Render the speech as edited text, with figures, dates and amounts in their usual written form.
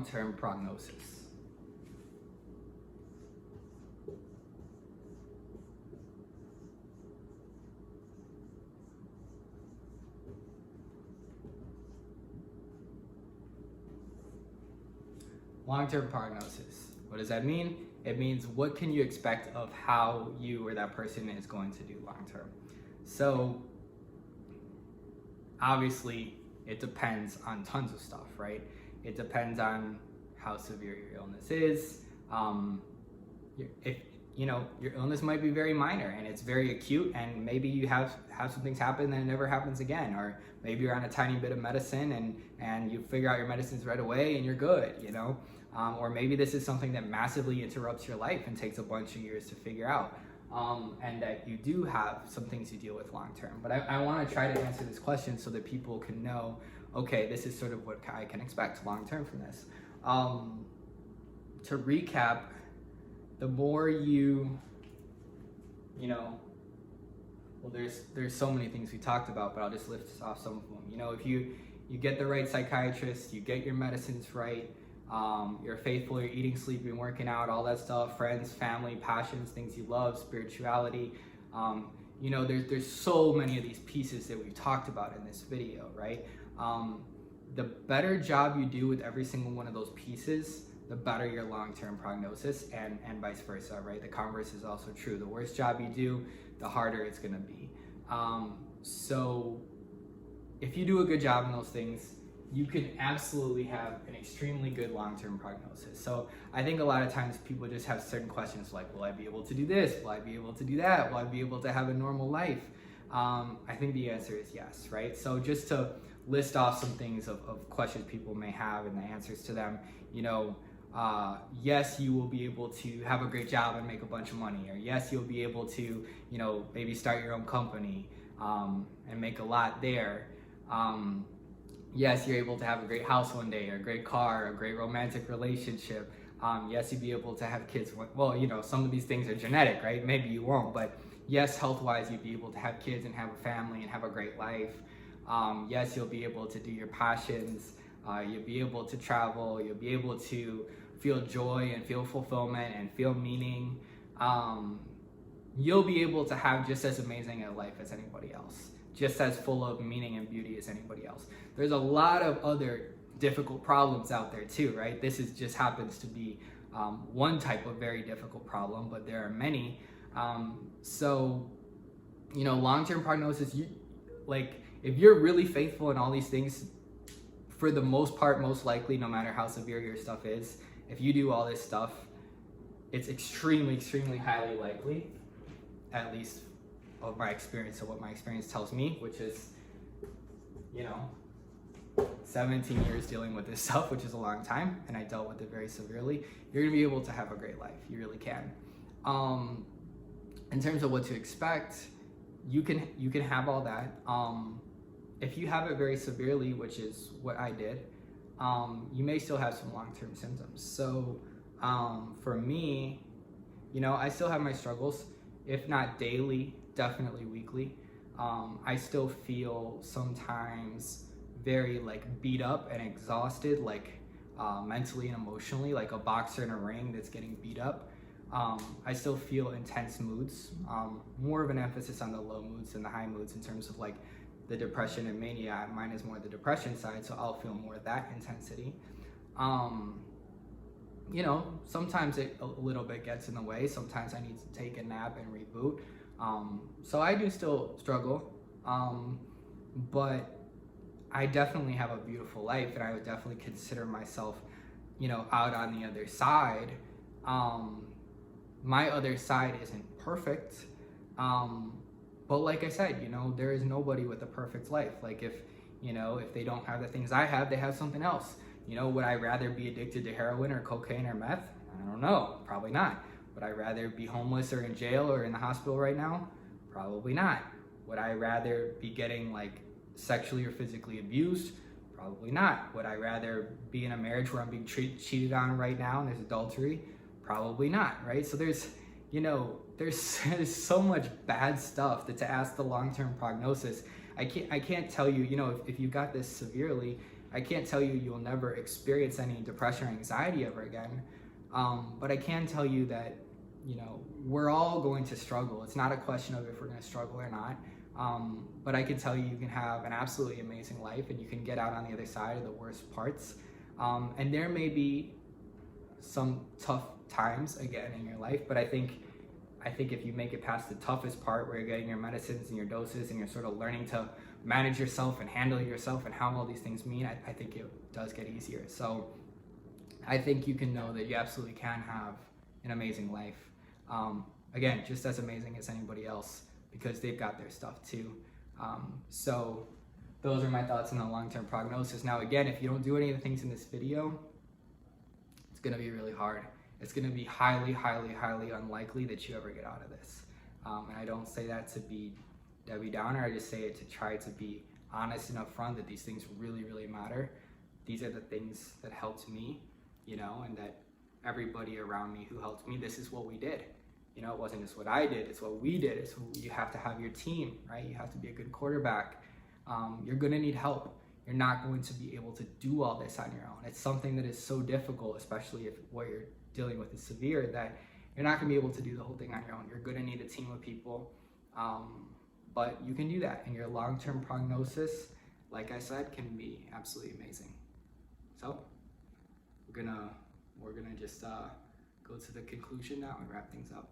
long-term prognosis? Long-term prognosis. What does that mean? It means what can you expect of how you or that person is going to do long-term. So obviously it depends on tons of stuff, right? It depends on how severe your illness is. If your illness might be very minor and it's very acute, and maybe you have some things happen and it never happens again, or maybe you're on a tiny bit of medicine and you figure out your medicines right away and you're good, or maybe this is something that massively interrupts your life and takes a bunch of years to figure out, and that you do have some things you deal with long term. But I want to try to answer this question so that people can know, okay, this is sort of what I can expect long term from this. To recap, the more well, there's so many things we talked about, but I'll just list off some of them. If you get the right psychiatrist, you get your medicines right, you're faithful, you're eating, sleeping, working out, all that stuff, friends, family, passions, things you love, spirituality. There's so many of these pieces that we've talked about in this video, right? The better job you do with every single one of those pieces, the better your long-term prognosis, and vice versa, right? The converse is also true. The worse job you do, the harder it's gonna be. So if you do a good job in those things, you can absolutely have an extremely good long-term prognosis. So I think a lot of times people just have certain questions like, will I be able to do this? Will I be able to do that? Will I be able to have a normal life? I think the answer is yes, right? So just to list off some things of questions people may have and the answers to them, yes, you will be able to have a great job and make a bunch of money, or yes, you'll be able to, maybe start your own company and make a lot there. Yes, you're able to have a great house one day, or a great car, or a great romantic relationship. Yes, you'd be able to have kids. Well, some of these things are genetic, right? Maybe you won't, but yes, health-wise, you'd be able to have kids and have a family and have a great life. Yes, you'll be able to do your passions. You'll be able to travel. You'll be able to feel joy and feel fulfillment and feel meaning. You'll be able to have just as amazing a life as anybody else, just as full of meaning and beauty as anybody else. There's a lot of other difficult problems out there too, right? This just happens to be one type of very difficult problem, but there are many. Long-term prognosis, if you're really faithful in all these things, for the most part, most likely, no matter how severe your stuff is, if you do all this stuff, it's extremely, extremely highly likely, at least of my experience, so what my experience tells me, which is, 17 years dealing with this stuff, which is a long time, and I dealt with it very severely, you're gonna be able to have a great life. You really can. In terms of what to expect, you can have all that. If you have it very severely, which is what I did, you may still have some long-term symptoms. So for me, I still have my struggles, if not daily, definitely weekly. I still feel sometimes very beat up and exhausted, mentally and emotionally, like a boxer in a ring that's getting beat up. I still feel intense moods, more of an emphasis on the low moods than the high moods in terms of the depression and mania. Mine is more the depression side, so I'll feel more of that intensity. Sometimes it a little bit gets in the way. Sometimes I need to take a nap and reboot. So I do still struggle, but I definitely have a beautiful life, and I would definitely consider myself, out on the other side. My other side isn't perfect, but like I said, there is nobody with a perfect life. If they don't have the things I have, they have something else. Would I rather be addicted to heroin or cocaine or meth? I don't know, probably not. Would I rather be homeless or in jail or in the hospital right now? Probably not. Would I rather be getting sexually or physically abused? Probably not. Would I rather be in a marriage where I'm being cheated on right now and there's adultery? Probably not, right? So there's so much bad stuff that to ask the long-term prognosis, I can't tell you, if you got this severely, I can't tell you you'll never experience any depression or anxiety ever again, but I can tell you that, you know, we're all going to struggle. It's not a question of if we're going to struggle or not, but I can tell you can have an absolutely amazing life, and you can get out on the other side of the worst parts. And there may be some tough times again in your life, but I think if you make it past the toughest part, where you're getting your medicines and your doses and you're sort of learning to manage yourself and handle yourself and how all these things mean, I think it does get easier. So I think you can know that you absolutely can have an amazing life. Again, just as amazing as anybody else, because they've got their stuff too. So those are my thoughts on the long-term prognosis. Now, again, if you don't do any of the things in this video, it's gonna be really hard. It's gonna be highly, highly, highly unlikely that you ever get out of this. And I don't say that to be Debbie Downer, I just say it to try to be honest and upfront that these things really, really matter. These are the things that helped me, you know, and that everybody around me who helped me, this is what we did. You know, it wasn't just what I did, it's what we did. It's what, you have to have your team, right? You have to be a good quarterback. You're gonna need help. You're not going to be able to do all this on your own. It's something that is so difficult, especially if what you're dealing with is severe, that you're not gonna be able to do the whole thing on your own. You're gonna need a team of people, but you can do that. And your long-term prognosis, like I said, can be absolutely amazing. So we're gonna just go to the conclusion now and wrap things up.